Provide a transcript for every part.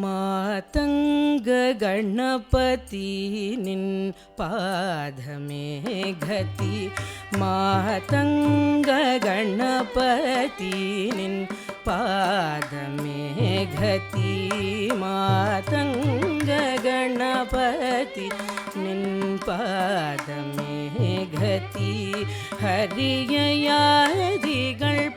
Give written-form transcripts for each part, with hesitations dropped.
ಮಾತಂಗ ಗಣಪತಿ ನಿನ್ ಪಾದಮೇ ಗತಿ, ಮಾತಂಗ ಗಣಪತಿ ನಿನ್ ಪಾದಮೇ ಗತಿ, ಮಾತಂಗ ಗಣಪತಿ ನಿನ್ ಪಾದಮೇ ಗತಿ. ഹരിയയാദികൾ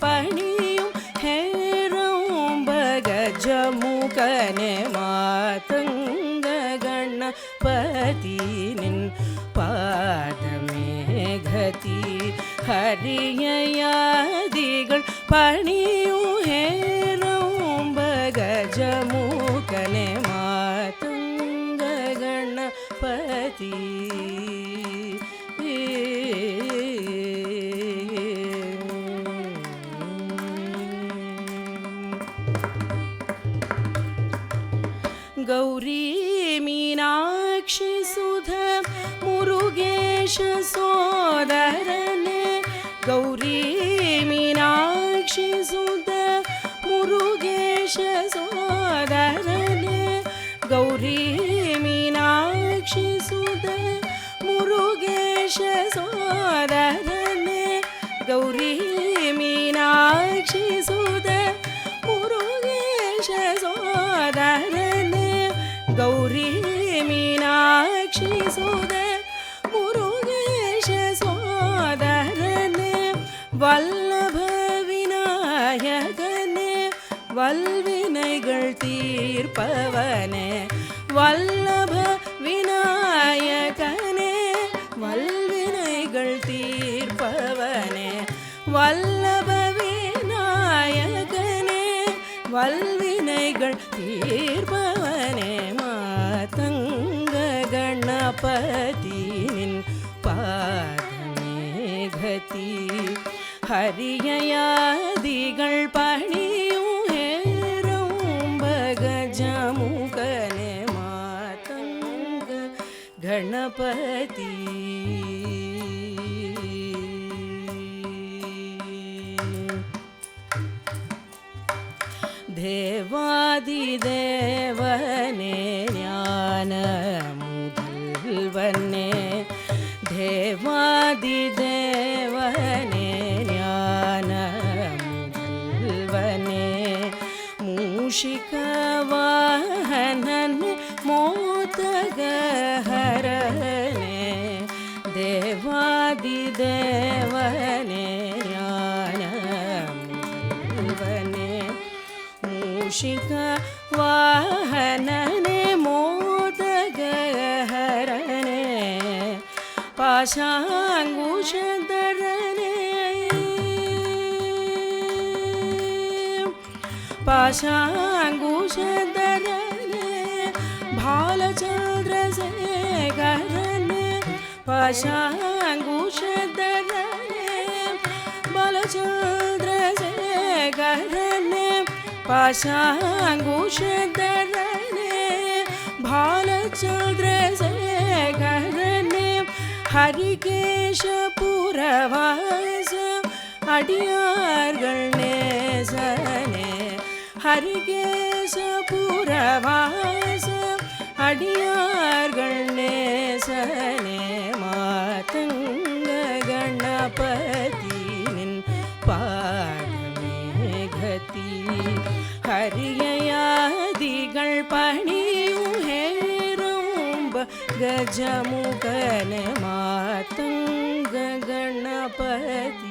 പണിയും ഹേരോംബഗജമുഖനെ മാതംഗ ഗണപതി നിൻ പാദമേ ഗതി. ഹരിയയാദികൾ പണിയും ഹേരോംബഗജമുഖനെ മാതംഗ ഗണപതി. ಗೌರಿ ಮೀನಾಕ್ಷಿ ಸುಧ ಮುರುಗೇಶ ಸೋದರನೆ, ಗೌರಿ ಮೀನಾಕ್ಷಿ ಸುಧ ಮುರುಗೇಶ ಸೋದರನೆ, ಗೌರಿ ಮೀನಾಕ್ಷಿ ಸುಧ ಮುರುಗೇಶ ಸೋದರನೆ, ಗೌರಿ ಮೀನಾಕ್ಷಿ ಸುಧ ಮುರುಗೇಶ ಸೋದರನೆ, ಗೌರಿ ಮೀನಾಕ್ಷಿ ಸುಧ ಮುರುಗೇಶ ಸೋದರನೆ, ವಲ್ಲಭ ವಿನಾಯಕನೆ வல்வினைகள் தீர்ப்பவனே, வல்லப விநாயகனே வல்வினைகள் தீர்ப்பவனே, வல்லப விநாயகனே வல்வினைகள் தீர்ப்பவனே, மாதங்க கணபதி நின் பாதமே கதி. ஹரியயாதிகள் பணியும் ஹேரோம்பகஜமுகனே மாதங்க கணபதி. தேவாதிதேவனே ஞான முதல்வனே, தேவாதிதேவனே ஞான முதல்வனே, மூஷிகவாஹனனே மோதகஹரனே, தேவாதிதேவனே ஞான முதல்வனே, மூஷிகவாஹனனே மோதகஹரனே, பாஷாங்குஷதரனே பாஷாங்குஷதரனே, பாலச்சந்திரசேகரனே, பாஷாங்குஷதரனே, பாலச்சந்திரசேகரனே, பாஷாங்குஷதரனே, பாலச்சந்திரசேகரனே, ஹரிகேஷபுரவாச அடியார்கள் நேசனே, ஹரிகேஷபுரவாச அடியார்கள் நேசனே, மாதங்க கணபதி நின் பாதமே கதி. ஹரியயாதிகள் பணியும் ஹேரோம்ப கஜமுகனே மாதங்க கணபதி.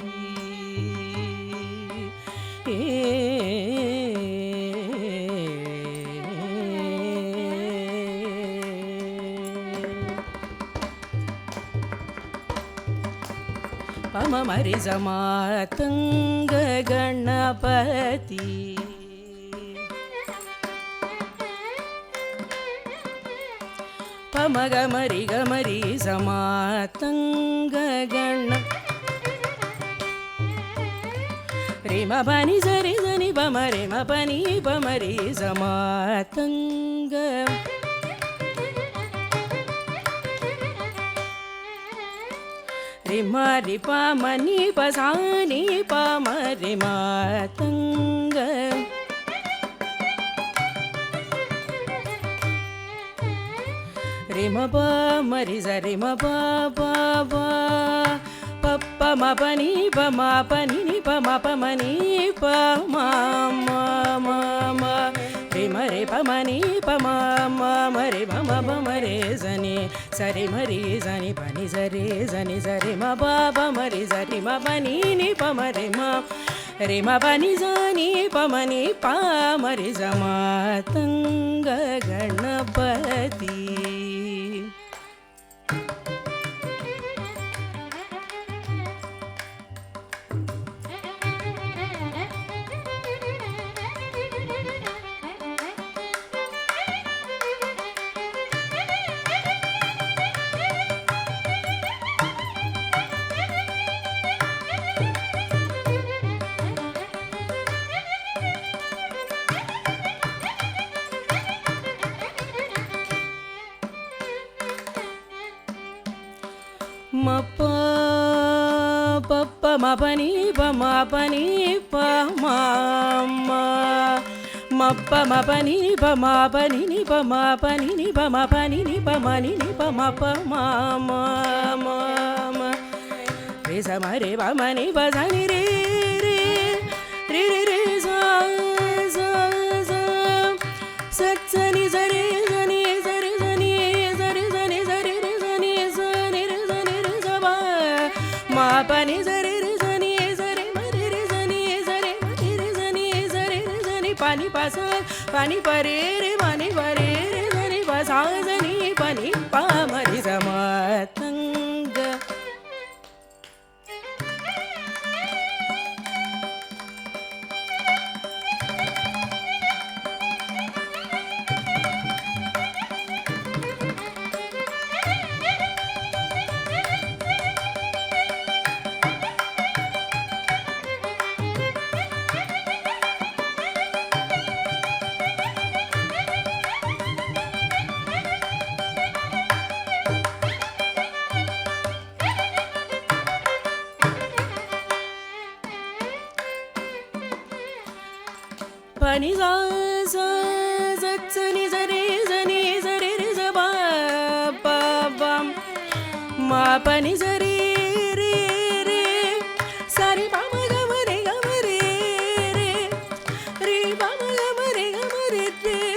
பமமரிச மாதங்க கணபதி. பமகமரி கமரி சமாதங்க கண ரிம பனி சரி சனி பமரி மபனி பமரி சமாதங்க ரிமரி பமனி பசானி பமரி மாதங்க ri ma pa ma ri sa ri ma pa pa pa pa pa ma pa ni pa ni pa ma pa ma ni pa ma ma ma ma ri ma re pa ma ni pa ma ma re ma ma re sa ri ma ri sa ni pa ni sa ri ma pa ma ri sa ri ma pa ni pa ma re ma pa ni sa ni pa ma ri sa matanga ganapati. Ma pa pa pa ma pa ni pa ma pa ma ma pa ma pa ni pa ni pa ma pa ni pa ma pa ni pa ma ni pa ma pa ma ma ma ma re sa ma re pa ma ni pa sa ni re re re re re sa sa sa sa sa ni sa re sa ni sa re sa ni sa re sa ni sa re re sa ni sa ni re sa ni re sa ma pa ni sa re re sa ni sa re ma re re sa ni sa re ma re re sa ni sa re re sa ni pa ni pa sa pa ni pa re re ma ni pa re re sa ni pa sa sa ni pa ma ri sa matanga. Pa ni sa sa sa sa ni sa re re sa pa pa pa ma pa ni sa re re re sa re pa ma ga ma re re re pa ma ga ma re re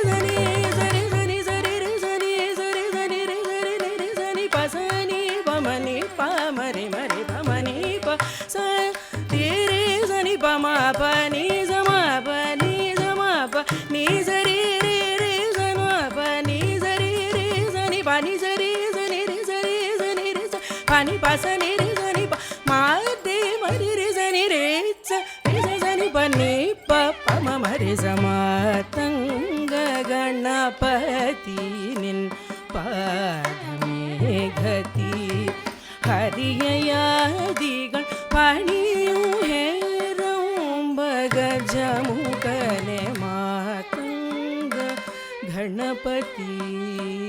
sa ni sa re sa re sa ni sa re sa ni re re sa ni pa sa ni pa ma re pa ma ni pa sa re sa ni pa ma pa ni sa ma pa ni ni sa re re re sa na pa ni sa re re sa ni pa ni sa re sa ni re sa re sa pa ni pa sa ni re sa ni pa ma de ma re sa ni re sa ni pa ni pa pa ma ma re sa matanga ganapati nin padame gati hariyaadigal paniyu heram bagajamu kane matanga Ganpati.